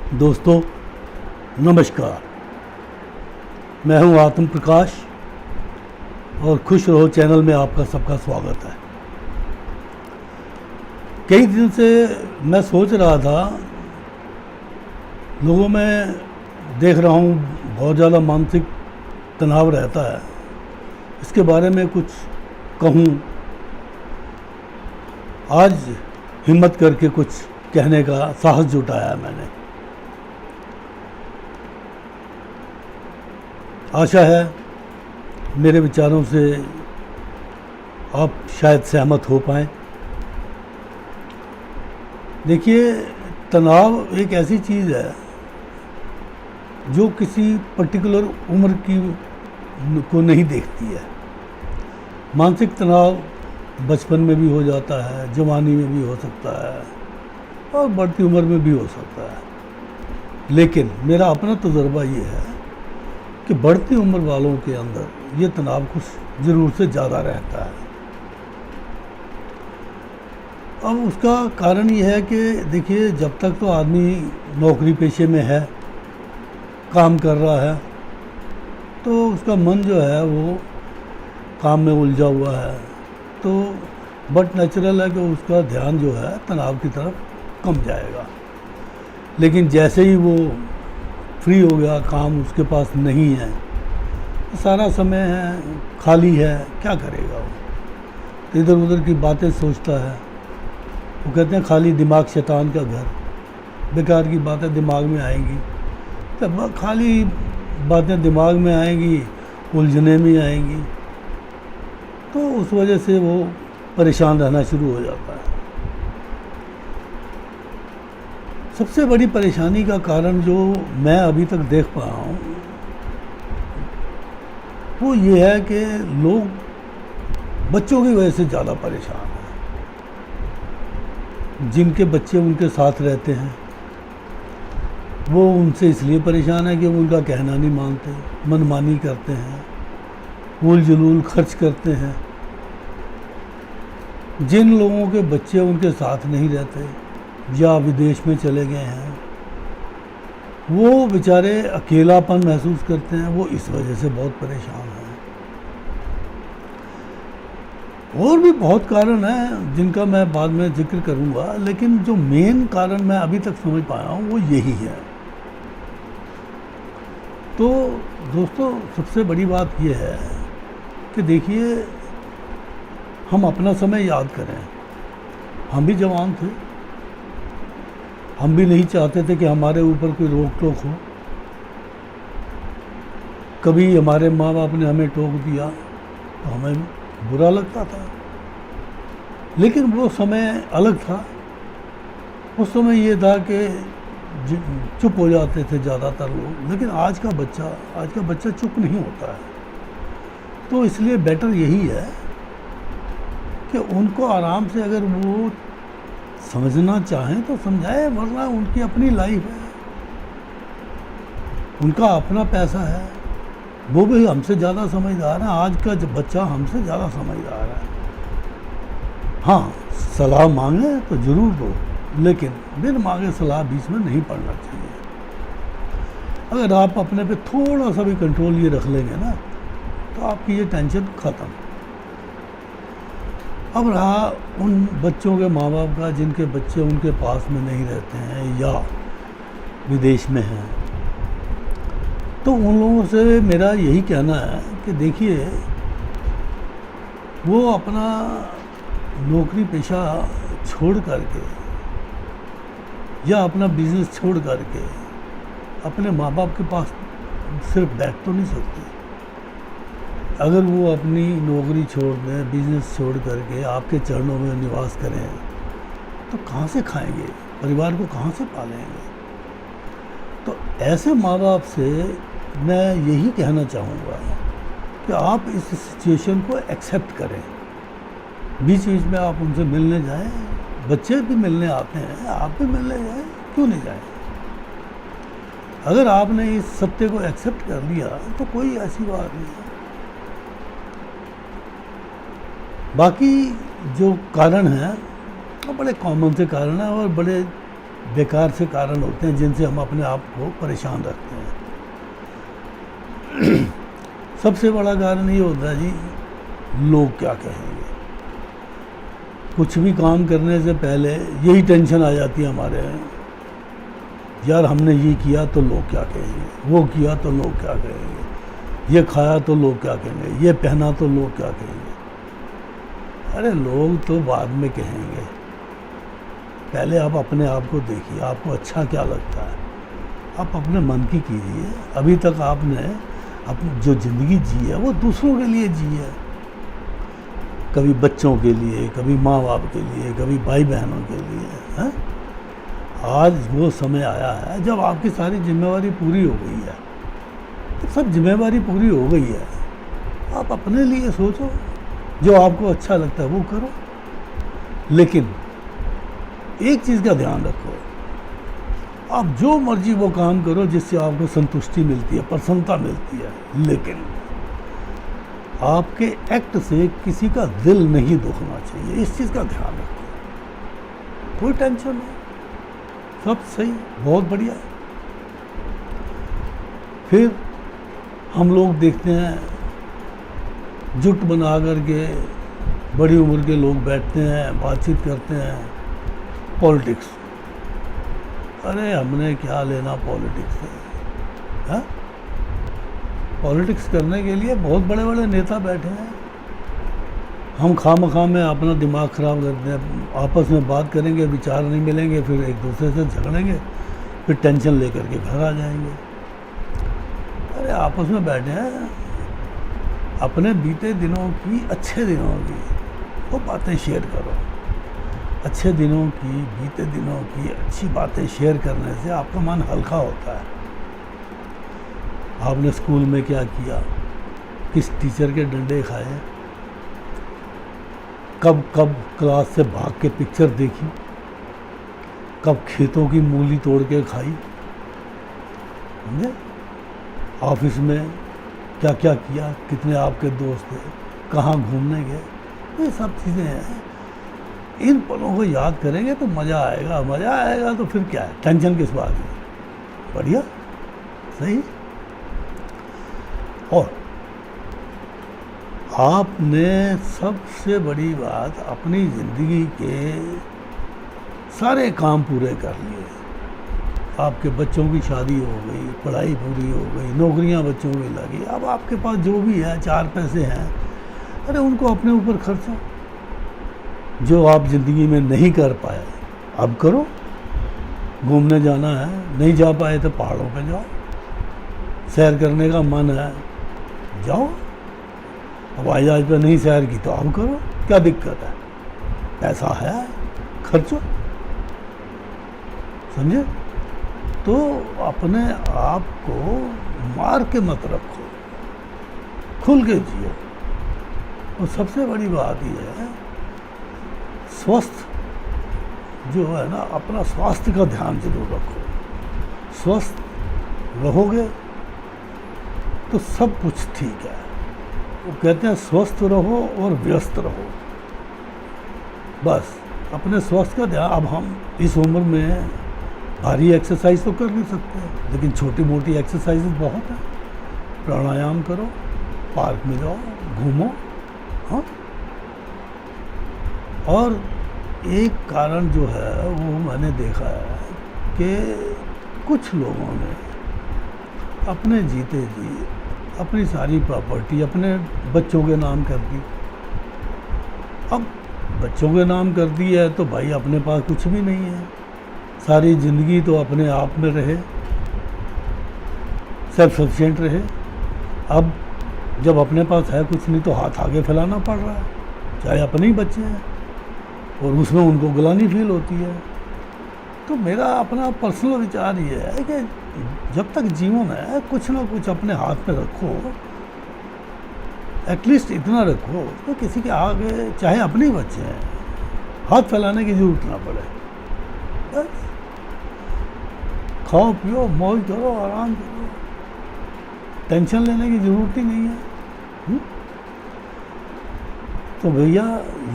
दोस्तों नमस्कार, मैं हूं आत्म प्रकाश और खुश रहो चैनल में आपका सबका स्वागत है। कई दिन से मैं सोच रहा था, लोगों में देख रहा हूं बहुत ज़्यादा मानसिक तनाव रहता है। इसके बारे में कुछ कहूं, आज हिम्मत करके कुछ कहने का साहस जुटाया है मैंने। आशा है मेरे विचारों से आप शायद सहमत हो पाएँ। देखिए, तनाव एक ऐसी चीज़ है जो किसी पर्टिकुलर उम्र की को नहीं देखती है। मानसिक तनाव बचपन में भी हो जाता है, जवानी में भी हो सकता है और बढ़ती उम्र में भी हो सकता है। लेकिन मेरा अपना तजुर्बा ये है कि बढ़ती उम्र वालों के अंदर ये तनाव कुछ ज़रूर से ज़्यादा रहता है। अब उसका कारण ये है कि देखिए, जब तक तो आदमी नौकरी पेशे में है, काम कर रहा है, तो उसका मन जो है वो काम में उलझा हुआ है, तो बट नेचुरल है कि उसका ध्यान जो है तनाव की तरफ कम जाएगा। लेकिन जैसे ही वो फ्री हो गया, काम उसके पास नहीं है, सारा समय है, खाली है, क्या करेगा वो? तो इधर उधर की बातें सोचता है। वो कहते हैं खाली दिमाग शैतान का घर, बेकार की बातें दिमाग में आएंगी। तब खाली बातें दिमाग में आएंगी, उलझने में आएंगी, तो उस वजह से वो परेशान रहना शुरू हो जाता है। सबसे बड़ी परेशानी का कारण जो मैं अभी तक देख पा रहा हूँ वो ये है कि लोग बच्चों की वजह से ज़्यादा परेशान हैं। जिनके बच्चे उनके साथ रहते हैं वो उनसे इसलिए परेशान है कि वो उनका कहना नहीं मानते, मनमानी करते हैं, फूल जुलूल खर्च करते हैं। जिन लोगों के बच्चे उनके साथ नहीं रहते या विदेश में चले गए हैं, वो बेचारे अकेलापन महसूस करते हैं, वो इस वजह से बहुत परेशान हैं। और भी बहुत कारण हैं जिनका मैं बाद में जिक्र करूंगा, लेकिन जो मेन कारण मैं अभी तक समझ पाया हूँ वो यही है। तो दोस्तों, सबसे बड़ी बात ये है कि देखिए, हम अपना समय याद करें। हम भी जवान थे, हम भी नहीं चाहते थे कि हमारे ऊपर कोई रोक टोक हो। कभी हमारे माँ बाप ने हमें टोक दिया तो हमें बुरा लगता था, लेकिन वो समय अलग था। उस समय ये था कि चुप हो जाते थे ज़्यादातर लोग, लेकिन आज का बच्चा चुप नहीं होता है। तो इसलिए बेटर यही है कि उनको आराम से, अगर वो समझना चाहें तो समझाए, वरना उनकी अपनी लाइफ है, उनका अपना पैसा है, वो भी हमसे ज़्यादा समझदार है। आज का जो बच्चा हमसे ज़्यादा समझदार है। हाँ, सलाह मांगे तो ज़रूर दो, लेकिन बिन मांगे सलाह बीच में नहीं पड़ना चाहिए। अगर आप अपने पे थोड़ा सा भी कंट्रोल ये रख लेंगे ना, तो आपकी ये टेंशन ख़त्म। अब रहा उन बच्चों के माँ बाप का जिनके बच्चे उनके पास में नहीं रहते हैं या विदेश में हैं, तो उन लोगों से मेरा यही कहना है कि देखिए, वो अपना नौकरी पेशा छोड़ करके या अपना बिज़नेस छोड़ करके अपने माँ बाप के पास सिर्फ बैठ तो नहीं सकते। अगर वो अपनी नौकरी छोड़ दें, बिज़नेस छोड़ करके आपके चरणों में निवास करें, तो कहाँ से खाएंगे, परिवार को कहाँ से पालेंगे? तो ऐसे माँ बाप से मैं यही कहना चाहूँगा कि आप इस सिचुएशन को एक्सेप्ट करें। बीच बीच में आप उनसे मिलने जाएं, बच्चे भी मिलने आते हैं, आप भी मिलने जाएं, क्यों नहीं जाएं? अगर आपने इस सत्य को एक्सेप्ट कर लिया तो कोई ऐसी बात नहीं है। बाकी जो कारण हैं वो बड़े कॉमन से कारण हैं और बड़े बेकार से कारण होते हैं जिनसे हम अपने आप को परेशान रखते हैं। सबसे बड़ा कारण ये होता है जी, लोग क्या कहेंगे। कुछ भी काम करने से पहले यही टेंशन आ जाती है हमारे, यार हमने ये किया तो लोग क्या कहेंगे, वो किया तो लोग क्या कहेंगे, ये खाया तो लोग क्या कहेंगे, ये पहना तो लोग क्या कहेंगे। अरे लोग तो बाद में कहेंगे, पहले आप अपने आप को देखिए, आपको अच्छा क्या लगता है, आप अपने मन की कीजिए। अभी तक आपने अपनी जो ज़िंदगी जी है वो दूसरों के लिए जी है, कभी बच्चों के लिए, कभी माँ बाप के लिए, कभी भाई बहनों के लिए, हैं? आज वो समय आया है जब आपकी सारी जिम्मेवारी पूरी हो गई है, तो सब जिम्मेवारी पूरी हो गई है, आप अपने लिए सोचो, जो आपको अच्छा लगता है वो करो। लेकिन एक चीज़ का ध्यान रखो, आप जो मर्जी वो काम करो जिससे आपको संतुष्टि मिलती है, प्रसन्नता मिलती है, लेकिन आपके एक्ट से किसी का दिल नहीं दुखना चाहिए। इस चीज़ का ध्यान रखो, कोई टेंशन नहीं, सब सही, बहुत बढ़िया। फिर हम लोग देखते हैं जुट बना करके बड़ी उम्र के लोग बैठते हैं, बातचीत करते हैं, पॉलिटिक्स। अरे हमने क्या लेना पॉलिटिक्स से, हाँ? पॉलिटिक्स करने के लिए बहुत बड़े बड़े नेता बैठे हैं, हम खामखा में अपना दिमाग ख़राब करते हैं। आपस में बात करेंगे, विचार नहीं मिलेंगे, फिर एक दूसरे से झगड़ेंगे, फिर टेंशन लेकर के घर आ जाएंगे। अरे आपस में बैठे हैं, अपने बीते दिनों की, अच्छे दिनों की वो बातें शेयर करो। अच्छे दिनों की, बीते दिनों की अच्छी बातें शेयर करने से आपका मन हल्का होता है। आपने स्कूल में क्या किया, किस टीचर के डंडे खाए, कब कब क्लास से भाग के पिक्चर देखी, कब खेतों की मूली तोड़ के खाई, समझे? ऑफिस में क्या क्या किया, कितने आपके दोस्त थे, कहाँ घूमने गए, ये सब चीज़ें हैं। इन पलों को याद करेंगे तो मज़ा आएगा। मज़ा आएगा तो फिर क्या है, टेंशन किस बात की। बढ़िया, सही। और आपने सबसे बड़ी बात, अपनी ज़िंदगी के सारे काम पूरे कर लिए। आपके बच्चों की शादी हो गई, पढ़ाई पूरी हो गई, नौकरियां बच्चों की लगी, अब आपके पास जो भी है, चार पैसे हैं, अरे उनको अपने ऊपर खर्चो। जो आप ज़िंदगी में नहीं कर पाए अब करो। घूमने जाना है, नहीं जा पाए तो पहाड़ों पे जाओ, सैर करने का मन है जाओ, हवाई जहाज पर नहीं सैर की तो अब करो, क्या दिक्कत है, पैसा है, खर्चो, समझे? तो अपने आप को मार के मत रखो, खुल के जियो। और सबसे बड़ी बात यह है, स्वस्थ जो है ना, अपना स्वास्थ्य का ध्यान जरूर रखो। स्वस्थ रहोगे तो सब कुछ ठीक है। वो कहते हैं स्वस्थ रहो और व्यस्त रहो, बस अपने स्वास्थ्य का ध्यान। अब हम इस उम्र में भारी एक्सरसाइज तो कर नहीं सकते, लेकिन छोटी मोटी एक्सरसाइज बहुत है। प्राणायाम करो, पार्क में जाओ, घूमो, हाँ। और एक कारण जो है वो मैंने देखा है कि कुछ लोगों ने अपने जीते जी अपनी सारी प्रॉपर्टी अपने बच्चों के नाम कर दी। अब बच्चों के नाम कर दी है तो भाई अपने पास कुछ भी नहीं है, सारी ज़िंदगी तो अपने आप में रहे, सेल्फ सफिशिएंट रहे। अब जब अपने पास है कुछ नहीं तो हाथ आगे फैलाना पड़ रहा है, चाहे अपने ही बच्चे हैं, और उसमें उनको गिलानी फील होती है। तो मेरा अपना पर्सनल विचार ये है कि जब तक जीवन है कुछ ना कुछ अपने हाथ में रखो, एटलीस्ट इतना रखो तो किसी के आगे, चाहे अपने ही बच्चे हैं, हाथ फैलाने की जरूरत ना पड़े। बस खाओ पियो, मौज करो, आराम करो, टेंशन लेने की ज़रूरत ही नहीं है। तो भैया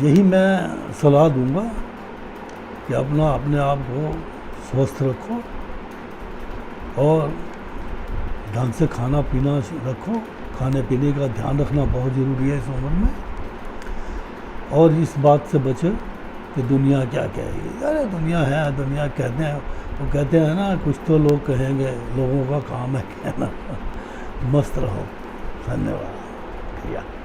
यही मैं सलाह दूंगा कि अपने आप को स्वस्थ रखो और ढंग से खाना पीना रखो। खाने पीने का ध्यान रखना बहुत ज़रूरी है इस उम्र में। और इस बात से बचो कि दुनिया क्या कहेगी। अरे दुनिया है, दुनिया कहते हैं, वो कहते हैं ना, कुछ तो लोग कहेंगे, लोगों का काम है कहना। मस्त रहो। धन्यवाद।